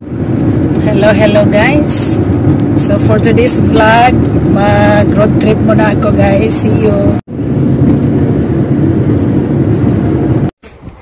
Hello guys. So for today's vlog, mag-road trip muna ako guys. See you.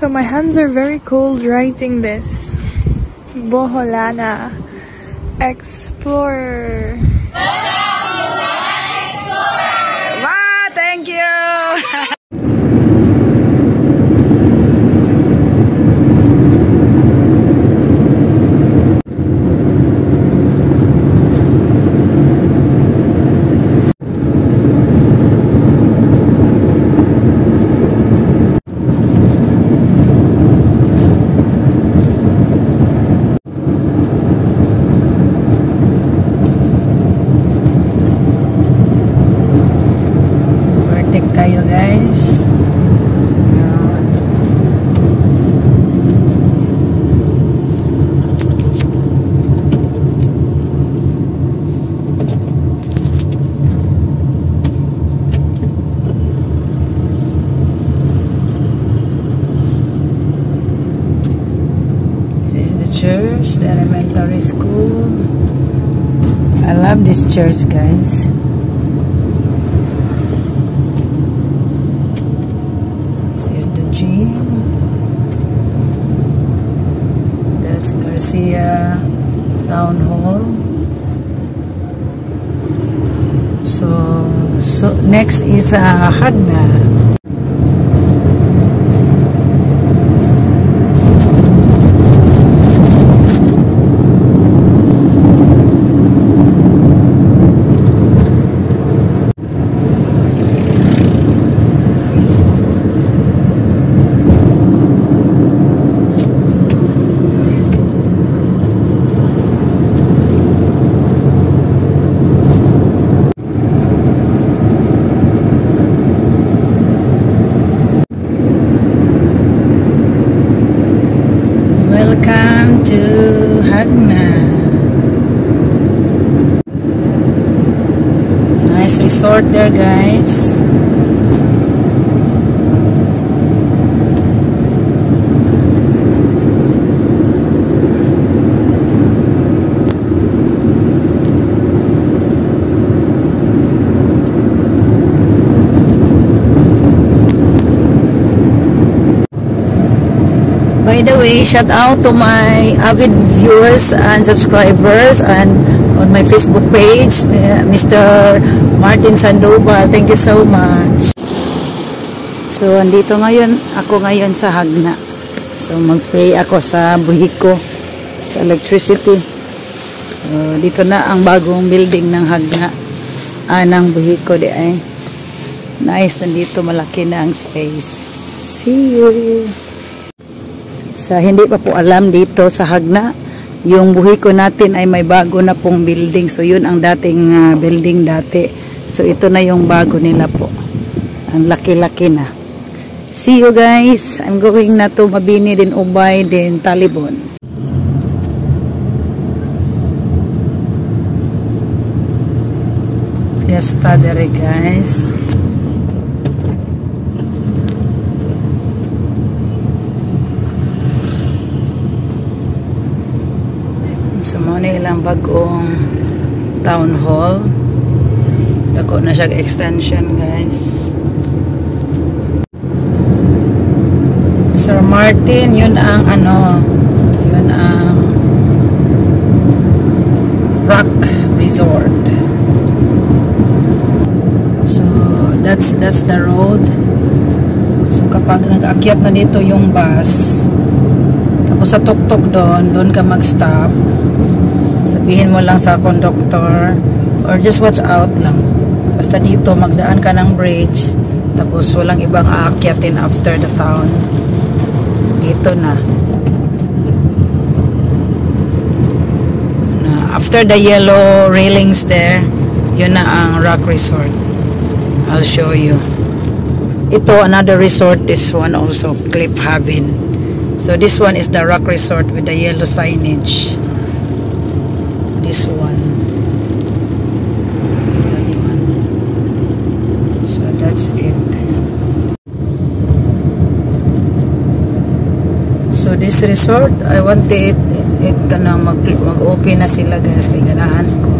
So my hands are very cold writing this. Boholana Explorer. Wow, thank you. Tayo guys. This is the church, the elementary school. I love this church guys. That's Garcia Town Hall. So next is Hagna. Welcome to Hagna. Nice resort there guys. By the way, shout out to my avid viewers and subscribers and on my Facebook page, Mr. Martin Sandoval. Thank you so much. So, andito ako ngayon sa Hagna. So, mag-pay ako sa buhiko, sa electricity. So, dito na ang bagong building ng Hagna. Ng buhiko di ay. Nice, nandito malaki na ang space. See you! Sa hindi pa po alam dito sa Hagna, yung buhiko natin ay may bago na pong building. So yun ang dating building dati. So ito na yung bago nila po. Ang laki-laki na. See you guys. I'm going na to Mabini din Ubay din Talibon. Fiesta dere guys. So, muna ilang bagong town hall. Dako na siya extension, guys. Sir Martin, yun ang Rock Resort. So, that's the road. So, kapag nag-akyat na dito yung bus, tapos sa tuktok doon ka mag-stop. Sabihin mo lang sa conductor or just watch out lang. Basta dito magdaan ka ng bridge tapos walang ibang aakyatin after the town. Dito na. After the yellow railings there, yun na ang Rock Resort. I'll show you. Ito, another resort, this one also, Cliff Haven. So this one is the Rock Resort with the yellow signage. This one. That one. So that's it. So this resort, I wanted mag-open na sila guys, kay ganahan ko.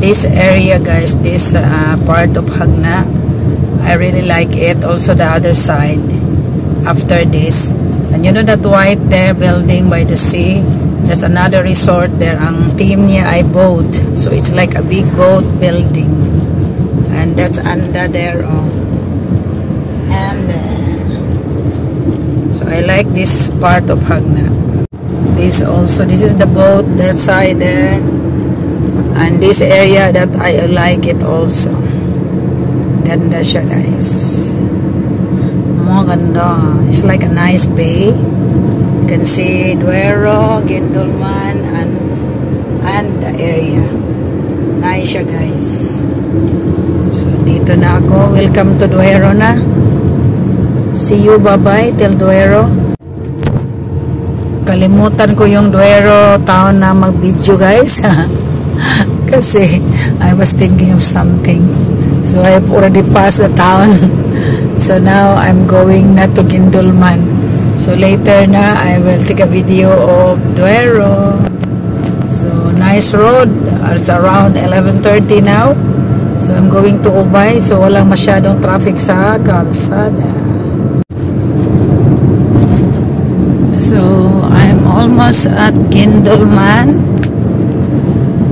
This area guys, this part of Hagna, I really like it. Also the other side after this, and you know that white there building by the sea, there's another resort there. Ang team niya ay boat, so it's like a big boat building, and that's under there. And so I like this part of Hagna. This is the boat, that side there, and this area that I like it also. Ganda siya guys, ganda. It's like a nice bay. You can see Duero, Guindolman, and the area. Nice siya guys. So dito na ako. Welcome to Duero na. See you, bye bye till Duero. Kalimutan ko yung Duero town na mag-video guys. Kasi I was thinking of something. So I've already passed the town. So now I'm going na to Guindolman. So later na I will take a video of Duero. So nice road. It's around 11:30 now. So I'm going to Ubay. So walang masyadong traffic sa kalsada. So I'm almost at Guindolman.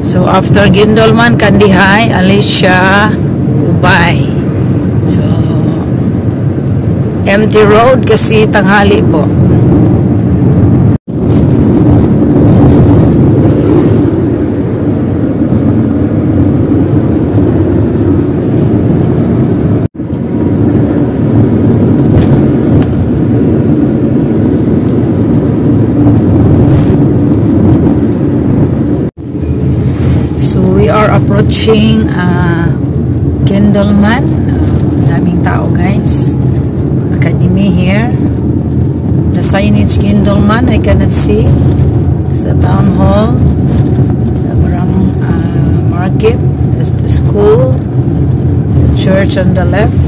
So after Guindolman, Kandihay, Alicia, Ubay. So empty road kasi tanghali po. Approaching Guindolman. Daming tao guys. Academy here. The signage Guindolman I cannot see. It's the town hall, the market, there's the school, the church on the left,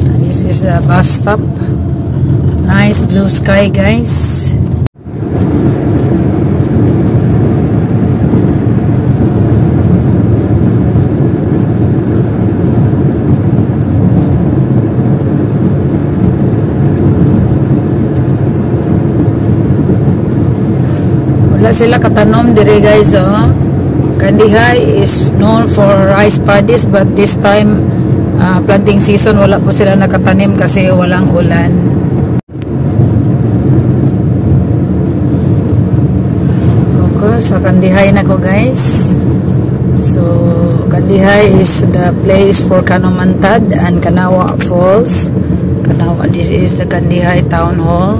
and this is the bus stop. Nice blue sky guys. Sila katanom dire guys. Kandihay is known for rice paddies, but this time planting season wala po sila nakatanim kasi walang ulan. Okay, sa Kandihay na ko guys. So Kandihay is the place for Kanumantad and Kanawa Falls. Kanawa, this is the Kandihay Town Hall.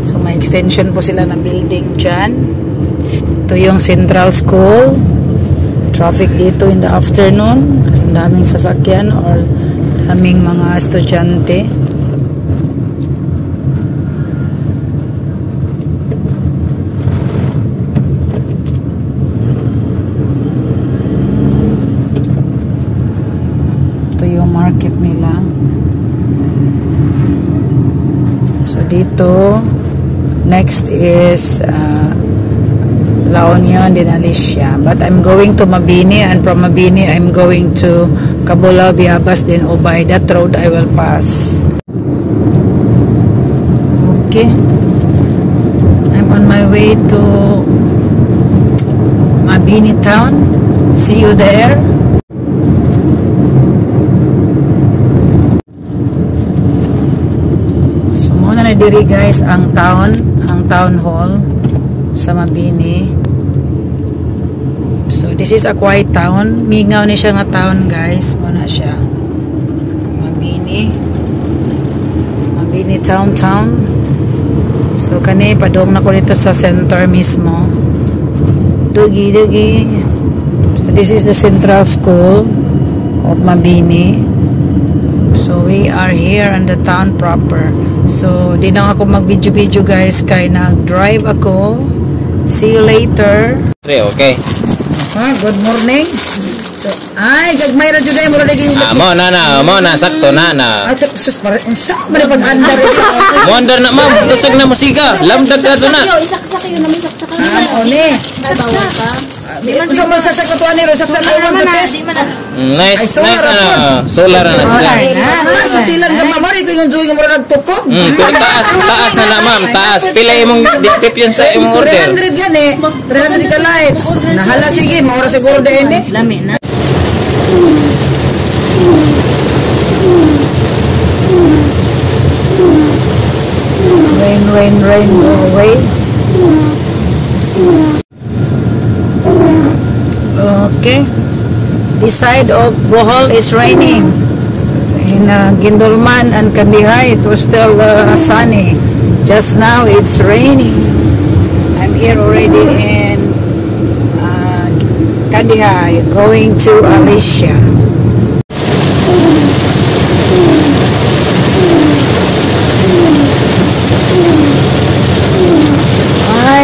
So may extension po sila na building dyan. Ito yung Central School. Traffic dito in the afternoon kasi daming sasakyan or daming mga estudyante. Ito yung market nila. So dito next is La Union din Alicia, but I'm going to Mabini, and from Mabini I'm going to Cabula, Biabas, then Ubay. That road I will pass. Okay, I'm on my way to Mabini town. See you there. So muna na diri guys ang town hall sa Mabini. So this is a quiet town. Mingaw ni siya nga town guys. Muna siya Mabini town. So kani padong na ko dito sa center mismo. Dugi. So this is the Central School of Mabini. So we are here in the town proper. So di na ako mag-video guys kay nag-drive ako. See you later. Okay. Good morning. So Ay, gagmay ra jud ay mura lagi. Mo na sakto na. Ay, sus para unsa man pag andar ito. Mo andar na ma'am, tusog na musika. Lamdag ka to na. Isaksak yun naman, saksak ka. Oni. Bawal ka. Unsa man saksak ka to ani ro saksak I want to test. Nice na. Solar na sila. Stilan ka mamari ko yung joy mura nagtukog. Taas na ma'am, taas. Pila imong description sa imong order. 300 gani. 300 ka lights. Nahala sige, maura siguro din eh. Lami na. Rain, go away. Okay. This side of Bohol is raining. In Gindolman and Kandihay, it was still sunny. Just now, it's raining. I'm here already in Kandihay, going to Alicia.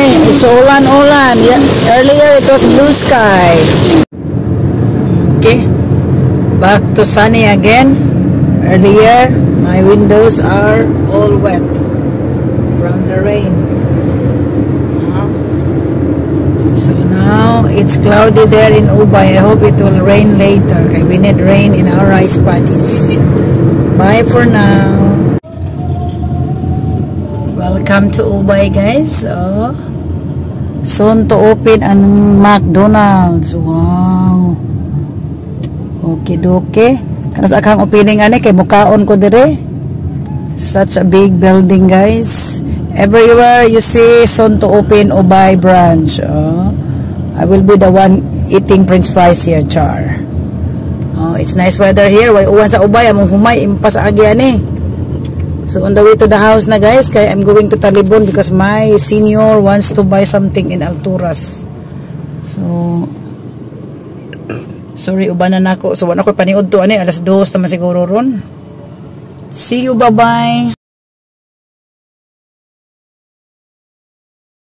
It's ulan. Yeah, earlier it was blue sky. Okay, back to sunny again. Earlier, my windows are all wet from the rain. So now it's cloudy there in Ubay. I hope it will rain later. Okay, we need rain in our rice paddies. Bye for now. Welcome to Ubay, guys. Soon to open ang McDonald's. Wow. Okay, doke. Kanas akang opening ani kay mukaon ko dire. Such a big building, guys. Everywhere you see soon to open Ubay branch. I will be the one eating french fries here, char. It's nice weather here. Way uwan sa Ubay among humay impas agi ani. So on the way to the house na, guys, kaya I'm going to Talibon because my senior wants to buy something in Alturas. So sorry, ubanan ako. So wala ko paniud to ani, alas 2 naman siguro ron. See you, bye-bye.